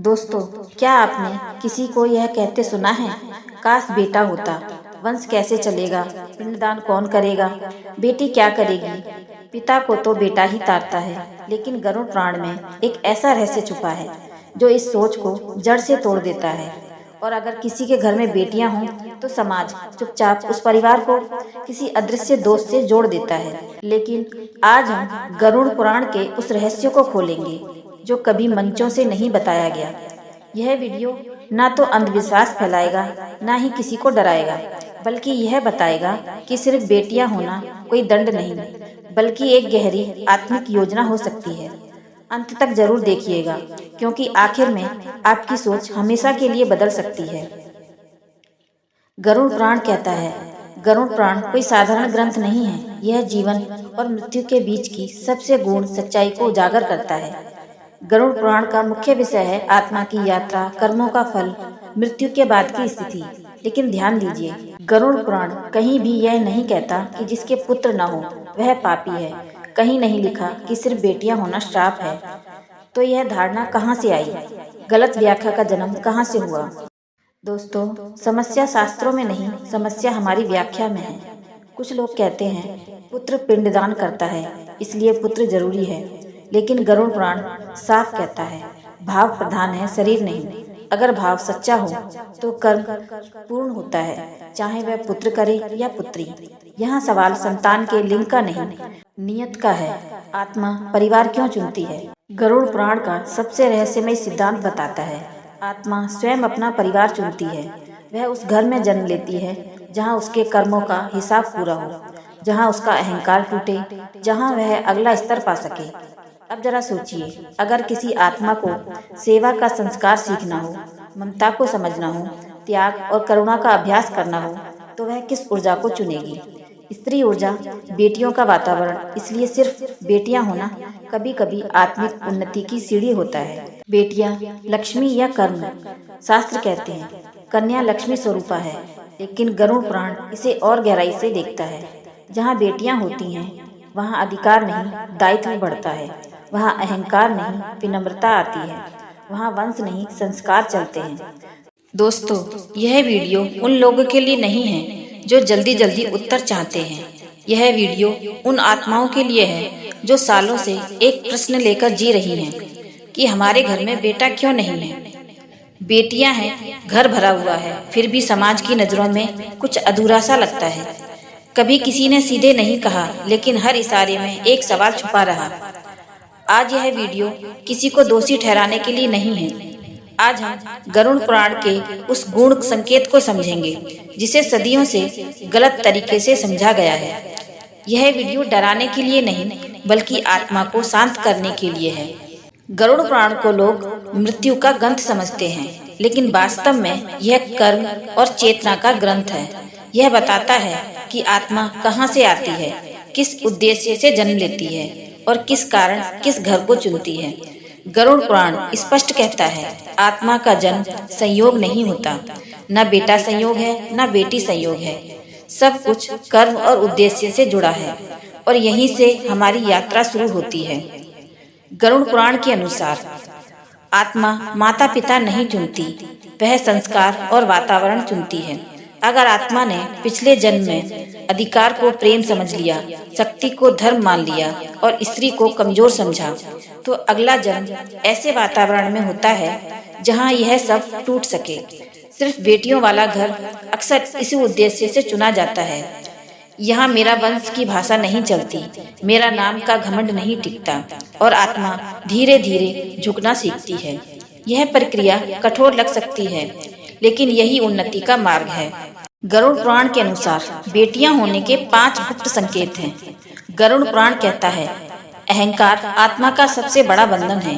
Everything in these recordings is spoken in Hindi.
दोस्तों, क्या आपने किसी को यह कहते सुना है, काश बेटा होता, वंश कैसे चलेगा, पिंडदान कौन करेगा, बेटी क्या करेगी। पिता को तो बेटा ही तारता है, लेकिन गरुड़ पुराण में एक ऐसा रहस्य छुपा है जो इस सोच को जड़ से तोड़ देता है। और अगर किसी के घर में बेटियां हों तो समाज चुपचाप उस परिवार को किसी अदृश्य दोष से जोड़ देता है। लेकिन आज हम गरुड़ पुराण के उस रहस्य को खोलेंगे जो कभी मंचों से नहीं बताया गया। यह वीडियो ना तो अंधविश्वास फैलाएगा, ना ही किसी को डराएगा, बल्कि यह बताएगा कि सिर्फ बेटियां होना कोई दंड नहीं, बल्कि एक गहरी आत्मिक योजना हो सकती है। अंत तक जरूर देखिएगा, क्योंकि आखिर में आपकी सोच हमेशा के लिए बदल सकती है। गरुड़ पुराण कहता है, गरुड़ पुराण कोई साधारण ग्रंथ नहीं है। यह जीवन और मृत्यु के बीच की सबसे गूढ़ सच्चाई को उजागर करता है। गरुड़ पुराण का मुख्य विषय है आत्मा की यात्रा, कर्मों का फल, मृत्यु के बाद की स्थिति। लेकिन ध्यान दीजिए, गरुड़ पुराण कहीं भी यह नहीं कहता कि जिसके पुत्र न हो वह पापी है। कहीं नहीं लिखा कि सिर्फ बेटियां होना श्राप है। तो यह धारणा कहाँ से आई? गलत व्याख्या का जन्म कहाँ से हुआ? दोस्तों, समस्या शास्त्रों में नहीं, समस्या हमारी व्याख्या में है। कुछ लोग कहते हैं पुत्र पिंडदान करता है, इसलिए पुत्र जरूरी है। लेकिन गरुड़ पुराण साफ कहता है भाव प्रधान है, शरीर नहीं। अगर भाव सच्चा हो तो कर्म पूर्ण होता है, चाहे वह पुत्र करे या पुत्री। यहाँ सवाल संतान के लिंग का नहीं, नियत का है। आत्मा परिवार क्यों चुनती है? गरुड़ पुराण का सबसे रहस्यमय सिद्धांत बताता है, आत्मा स्वयं अपना परिवार चुनती है। वह उस घर में जन्म लेती है जहाँ उसके कर्मों का हिसाब पूरा हो, जहाँ उसका अहंकार टूटे, जहाँ वह अगला स्तर पा सके। अब जरा सोचिए, अगर किसी आत्मा को सेवा का संस्कार सीखना हो, ममता को समझना हो, त्याग और करुणा का अभ्यास करना हो, तो वह किस ऊर्जा को चुनेगी? स्त्री ऊर्जा, बेटियों का वातावरण। इसलिए सिर्फ बेटियां होना कभी कभी आत्मिक उन्नति की सीढ़ी होता है। बेटियां लक्ष्मी या कर्म, शास्त्र कहते हैं कन्या लक्ष्मी स्वरूपा है, लेकिन गरुड़ पुराण इसे और गहराई से देखता है। जहाँ बेटियां होती हैं वहाँ अधिकार नहीं, दायित्व बढ़ता है। वहाँ अहंकार नहीं, विनम्रता आती है। वहाँ वंश नहीं, संस्कार चलते हैं। दोस्तों, यह वीडियो उन लोगों के लिए नहीं है जो जल्दी जल्दी उत्तर चाहते हैं। यह वीडियो उन आत्माओं के लिए है जो सालों से एक प्रश्न लेकर जी रही हैं कि हमारे घर में बेटा क्यों नहीं है। बेटियां हैं, घर भरा हुआ है, फिर भी समाज की नजरों में कुछ अधूरा सा लगता है। कभी किसी ने सीधे नहीं कहा, लेकिन हर इशारे में एक सवाल छुपा रहा। आज यह वीडियो किसी को दोषी ठहराने के लिए नहीं है। आज हम गरुड़ पुराण के उस गूढ़ संकेत को समझेंगे जिसे सदियों से गलत तरीके से समझा गया है। यह वीडियो डराने के लिए नहीं, बल्कि आत्मा को शांत करने के लिए है। गरुड़ पुराण को लोग मृत्यु का ग्रंथ समझते हैं, लेकिन वास्तव में यह कर्म और चेतना का ग्रंथ है। यह बताता है कि आत्मा कहाँ से आती है, किस उद्देश्य से जन्म लेती है और किस कारण किस घर को चुनती है। गरुड़ पुराण स्पष्ट कहता है, आत्मा का जन्म संयोग नहीं होता। न बेटा संयोग है, न बेटी संयोग है। सब कुछ कर्म और उद्देश्य से जुड़ा है, और यहीं से हमारी यात्रा शुरू होती है। गरुड़ पुराण के अनुसार आत्मा माता पिता नहीं चुनती, वह संस्कार और वातावरण चुनती है। अगर आत्मा ने पिछले जन्म में अधिकार को प्रेम समझ लिया, शक्ति को धर्म मान लिया और स्त्री को कमजोर समझा, तो अगला जन्म ऐसे वातावरण में होता है जहां यह सब टूट सके। सिर्फ बेटियों वाला घर अक्सर इसी उद्देश्य से चुना जाता है। यहाँ मेरा वंश की भाषा नहीं चलती, मेरा नाम का घमंड नहीं टिकता, और आत्मा धीरे धीरे झुकना सीखती है। यह प्रक्रिया कठोर लग सकती है, लेकिन यही उन्नति का मार्ग है। गरुड़ पुराण के अनुसार बेटियां होने के 5 गुप्त संकेत हैं। गरुड़ पुराण कहता है, अहंकार आत्मा का सबसे बड़ा बंधन है।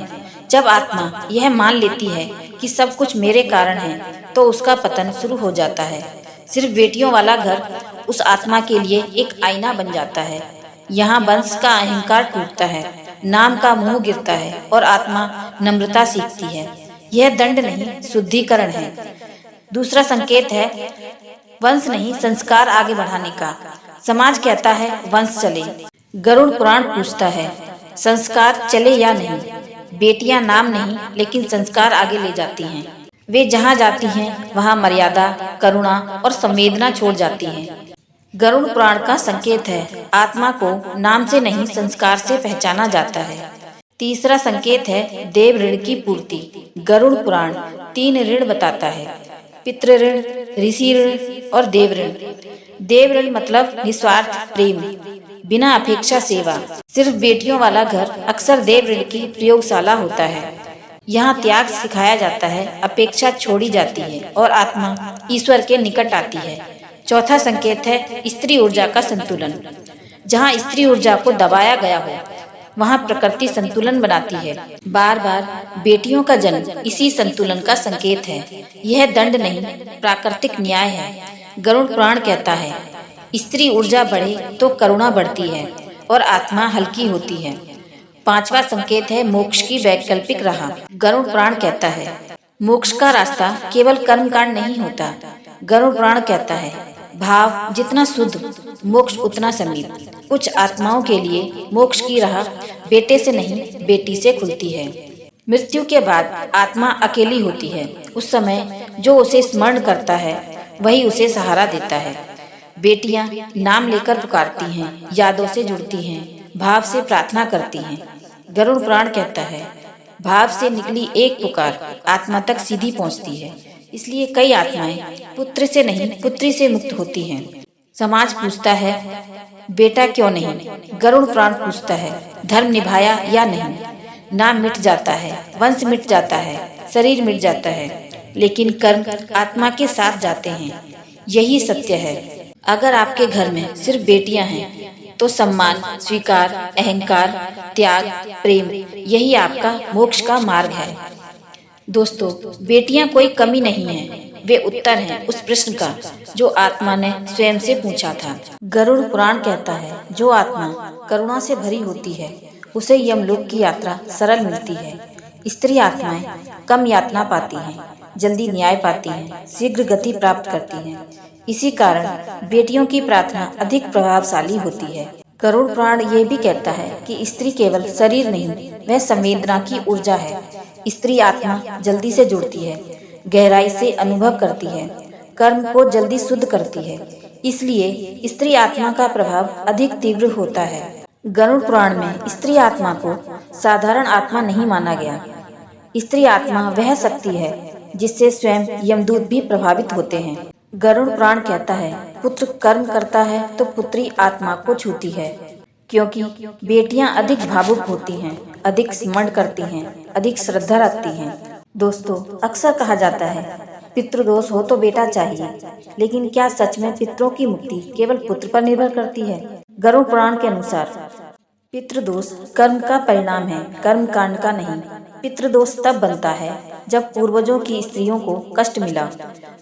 जब आत्मा यह मान लेती है कि सब कुछ मेरे कारण है, तो उसका पतन शुरू हो जाता है। सिर्फ बेटियों वाला घर उस आत्मा के लिए एक आईना बन जाता है। यहाँ वंश का अहंकार टूटता है, नाम का मोह गिरता है और आत्मा नम्रता सीखती है। यह दंड नहीं, शुद्धिकरण है। दूसरा संकेत है वंश नहीं, संस्कार आगे बढ़ाने का। समाज कहता है वंश चले, गरुड़ पुराण पूछता है संस्कार चले या नहीं। बेटियां नाम नहीं लेकिन संस्कार आगे ले जाती हैं। वे जहाँ जाती हैं वहाँ मर्यादा, करुणा और संवेदना छोड़ जाती हैं। गरुड़ पुराण का संकेत है, आत्मा को नाम से नहीं संस्कार से पहचाना जाता है। तीसरा संकेत है देव ऋण की पूर्ति। गरुड़ पुराण 3 ऋण बताता है, पितृ ऋण, ऋषि ऋण और देव ऋण। देव ऋण मतलब निस्वार्थ प्रेम, बिना अपेक्षा सेवा। सिर्फ बेटियों वाला घर अक्सर देव ऋण की प्रयोगशाला होता है। यहाँ त्याग सिखाया जाता है, अपेक्षा छोड़ी जाती है और आत्मा ईश्वर के निकट आती है। चौथा संकेत है स्त्री ऊर्जा का संतुलन। जहाँ स्त्री ऊर्जा को दबाया गया हो वहाँ प्रकृति संतुलन बनाती है। बार बार बेटियों का जन्म इसी संतुलन का संकेत है। यह दंड नहीं, प्राकृतिक न्याय है। गरुड़ पुराण कहता है स्त्री ऊर्जा बढ़े तो करुणा बढ़ती है और आत्मा हल्की होती है। पांचवा संकेत है मोक्ष की वैकल्पिक राह। गरुड़ पुराण कहता है मोक्ष का रास्ता केवल कर्मकांड नहीं होता। गरुड़ पुराण कहता है भाव जितना शुद्ध, मोक्ष उतना समीप। कुछ आत्माओं के लिए मोक्ष की राह बेटे से नहीं, बेटी से खुलती है। मृत्यु के बाद आत्मा अकेली होती है। उस समय जो उसे स्मरण करता है वही उसे सहारा देता है। बेटियां नाम लेकर पुकारती हैं, यादों से जुड़ती हैं, भाव से प्रार्थना करती हैं। गरुड़ पुराण कहता है भाव से निकली एक पुकार आत्मा तक सीधी पहुंचती है। इसलिए कई आत्माएं पुत्र से नहीं, पुत्री से मुक्त होती हैं। समाज पूछता है बेटा क्यों नहीं? गरुड़ पुराण पूछता है धर्म निभाया या नहीं? नाम मिट जाता है, वंश मिट जाता है, शरीर मिट जाता है, लेकिन कर्म आत्मा के साथ जाते हैं। यही सत्य है। अगर आपके घर में सिर्फ बेटियां हैं तो सम्मान, स्वीकार, अहंकार, त्याग, प्रेम, यही आपका मोक्ष का मार्ग है। दोस्तों, बेटियां कोई कमी नहीं है, वे उत्तर हैं उस प्रश्न का जो आत्मा ने स्वयं से पूछा था। गरुड़ पुराण कहता है जो आत्मा करुणा से भरी होती है उसे यमलोक की यात्रा सरल मिलती है। स्त्री आत्माएं कम यातना पाती हैं, जल्दी न्याय पाती हैं, शीघ्र गति प्राप्त करती हैं। इसी कारण बेटियों की प्रार्थना अधिक प्रभावशाली होती है। गरुड़ पुराण ये भी कहता है कि स्त्री केवल शरीर नहीं, वह संवेदना की ऊर्जा है। स्त्री आत्मा जल्दी से जुड़ती है, गहराई से अनुभव करती है, कर्म को जल्दी शुद्ध करती है। इसलिए स्त्री आत्मा का प्रभाव अधिक तीव्र होता है। गरुड़ पुराण में स्त्री आत्मा को साधारण आत्मा नहीं माना गया। स्त्री आत्मा वह शक्ति है जिससे स्वयं यमदूत भी प्रभावित होते हैं। गरुड़ पुराण कहता है पुत्र कर्म करता है तो पुत्री आत्मा को छूती है, क्योंकि बेटियां अधिक भावुक होती हैं, अधिक स्मरण करती हैं, अधिक श्रद्धा रखती हैं। दोस्तों, अक्सर कहा जाता है पितृदोष हो तो बेटा चाहिए, लेकिन क्या सच में पितरों की मुक्ति केवल पुत्र पर निर्भर करती है? गरुड़ पुराण के अनुसार पितृदोष कर्म का परिणाम है, कर्म कांड का नहीं। पितृदोष तब बनता है जब पूर्वजों की स्त्रियों को कष्ट मिला,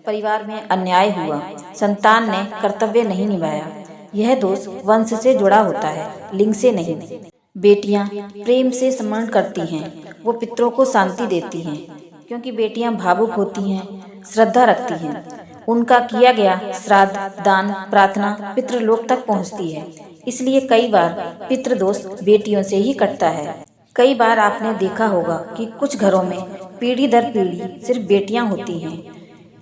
परिवार में अन्याय हुआ, संतान ने कर्तव्य नहीं निभाया। यह दोष वंश से जुड़ा होता है, लिंग से नहीं। बेटियां प्रेम से स्मरण करती हैं, वो पितरों को शांति देती हैं, क्योंकि बेटियां भावुक होती हैं, श्रद्धा रखती हैं। उनका किया गया श्राद्ध, दान, प्रार्थना पितृलोक तक पहुंचती है। इसलिए कई बार पितृदोष बेटियों से ही कटता है। कई बार आपने देखा होगा कि कुछ घरों में पीढ़ी दर पीढ़ी सिर्फ बेटियां होती हैं।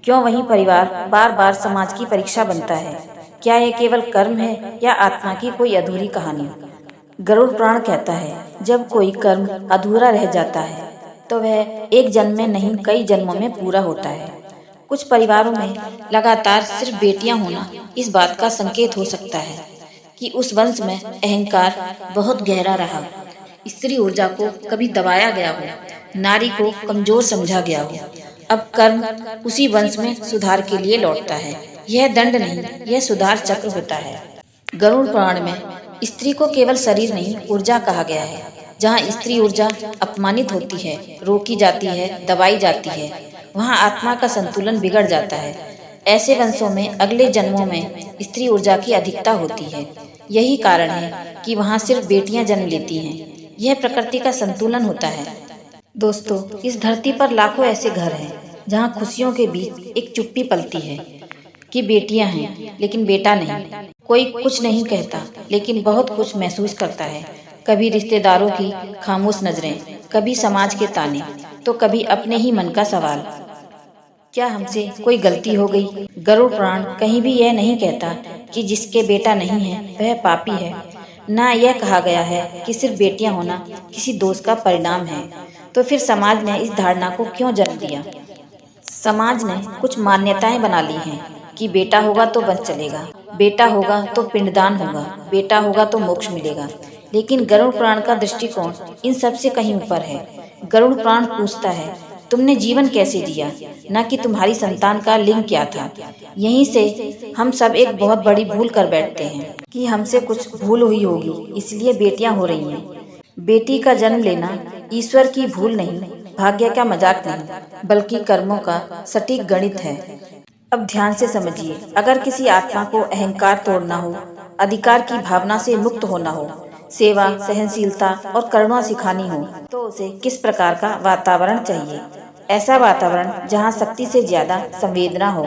क्यों वही परिवार बार बार समाज की परीक्षा बनता है? क्या यह केवल कर्म है या आत्मा की कोई अधूरी कहानी? गरुड़ पुराण कहता है जब कोई कर्म अधूरा रह जाता है तो वह एक जन्म में नहीं, कई जन्मों में पूरा होता है। कुछ परिवारों में लगातार सिर्फ बेटियां होना इस बात का संकेत हो सकता है कि उस वंश में अहंकार बहुत गहरा रहा, स्त्री ऊर्जा को कभी दबाया गया हो, नारी को कमजोर समझा गया हो। अब कर्म उसी वंश में सुधार के लिए लौटता है। यह दंड नहीं, यह सुधार चक्र होता है। गरुड़ पुराण में स्त्री को केवल शरीर नहीं, ऊर्जा कहा गया है। जहाँ स्त्री ऊर्जा अपमानित होती है, रोकी जाती है, दबाई जाती है, वहाँ आत्मा का संतुलन बिगड़ जाता है। ऐसे वंशों में अगले जन्मों में स्त्री ऊर्जा की अधिकता होती है। यही कारण है कि वहाँ सिर्फ बेटियां जन्म लेती हैं। यह प्रकृति का संतुलन होता है। दोस्तों, इस धरती पर लाखों ऐसे घर हैं जहाँ खुशियों के बीच एक चुप्पी पलती है कि बेटियां हैं लेकिन बेटा नहीं। कोई कुछ नहीं कहता लेकिन बहुत कुछ महसूस करता है। कभी रिश्तेदारों की खामोश नजरें, कभी समाज के ताने, तो कभी अपने ही मन का सवाल। क्या हमसे कोई गलती हो गई? गरुड़ पुराण कहीं भी यह नहीं कहता कि जिसके बेटा नहीं है वह पापी है। ना यह कहा गया है कि सिर्फ बेटियां होना किसी दोष का परिणाम है। तो फिर समाज ने इस धारणा को क्यों जन्म दिया? समाज ने कुछ मान्यताएं बना ली हैं कि बेटा होगा तो वंश चलेगा, बेटा होगा तो पिंडदान होगा, बेटा होगा तो मोक्ष मिलेगा। लेकिन गरुड़ पुराण का दृष्टिकोण इन सब से कहीं ऊपर है। गरुड़ पुराण पूछता है, तुमने जीवन कैसे जिया, न कि तुम्हारी संतान का लिंग क्या था। यहीं से हम सब एक बहुत बड़ी भूल कर बैठते हैं कि हमसे कुछ भूल हुई होगी, इसलिए बेटियां हो रही हैं। बेटी का जन्म लेना ईश्वर की भूल नहीं, भाग्य का मजाक नहीं, बल्कि कर्मों का सटीक गणित है। अब ध्यान से समझिए, अगर किसी आत्मा को अहंकार तोड़ना हो, अधिकार की भावना से मुक्त होना हो, सेवा, सहनशीलता और करुणा सिखानी हो, तो उसे किस प्रकार का वातावरण चाहिए? ऐसा वातावरण जहाँ शक्ति से ज्यादा संवेदना हो।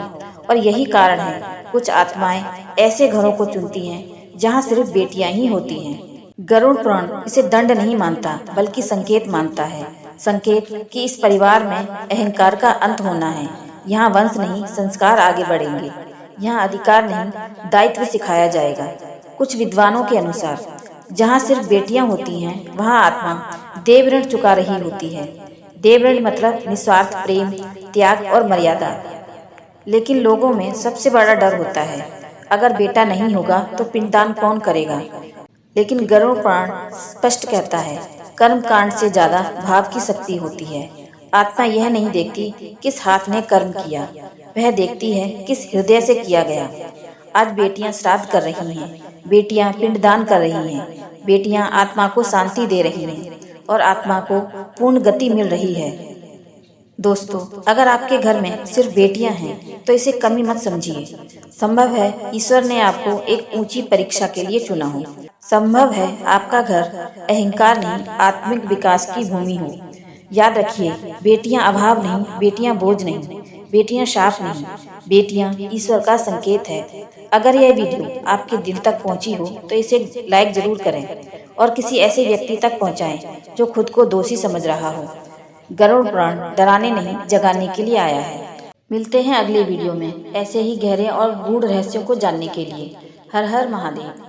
और यही कारण है कुछ आत्माएं ऐसे घरों को चुनती हैं जहाँ सिर्फ बेटियां ही होती हैं। गरुड़ पुराण इसे दंड नहीं मानता, बल्कि संकेत मानता है। संकेत कि इस परिवार में अहंकार का अंत होना है। यहाँ वंश नहीं, संस्कार आगे बढ़ेंगे। यहाँ अधिकार नहीं, दायित्व सिखाया जाएगा। कुछ विद्वानों के अनुसार जहाँ सिर्फ बेटियां होती हैं, वहाँ आत्मा देव ऋण चुका रही होती है। देव ऋण मतलब निस्वार्थ प्रेम, त्याग और मर्यादा। लेकिन लोगों में सबसे बड़ा डर होता है, अगर बेटा नहीं होगा तो पिंडदान कौन करेगा? लेकिन गरुड़ पुराण स्पष्ट कहता है, कर्म कांड से ज्यादा भाव की शक्ति होती है। आत्मा यह नहीं देखती किस हाथ ने कर्म किया, वह देखती है किस हृदय से किया गया। आज बेटियां श्राद्ध कर रही हैं, बेटियां पिंडदान कर रही हैं, बेटियां आत्मा को शांति दे रही हैं और आत्मा को पूर्ण गति मिल रही है। दोस्तों, अगर आपके घर में सिर्फ बेटियां हैं तो इसे कमी मत समझिए। संभव है ईश्वर ने आपको एक ऊंची परीक्षा के लिए चुना हो। संभव है आपका घर अहंकार नहीं, आत्मिक विकास की भूमि हो। याद रखिए, बेटियां अभाव नहीं, बेटियां बोझ नहीं, बेटियां शाप नहीं, बेटियां ईश्वर का संकेत है। अगर यह वीडियो आपके दिल तक पहुंची हो तो इसे लाइक जरूर करें और किसी ऐसे व्यक्ति तक पहुंचाएं जो खुद को दोषी समझ रहा हो। गरुड़ पुराण डराने नहीं, जगाने के लिए आया है। मिलते हैं अगले वीडियो में ऐसे ही गहरे और गूढ़ रहस्यों को जानने के लिए। हर हर महादेव।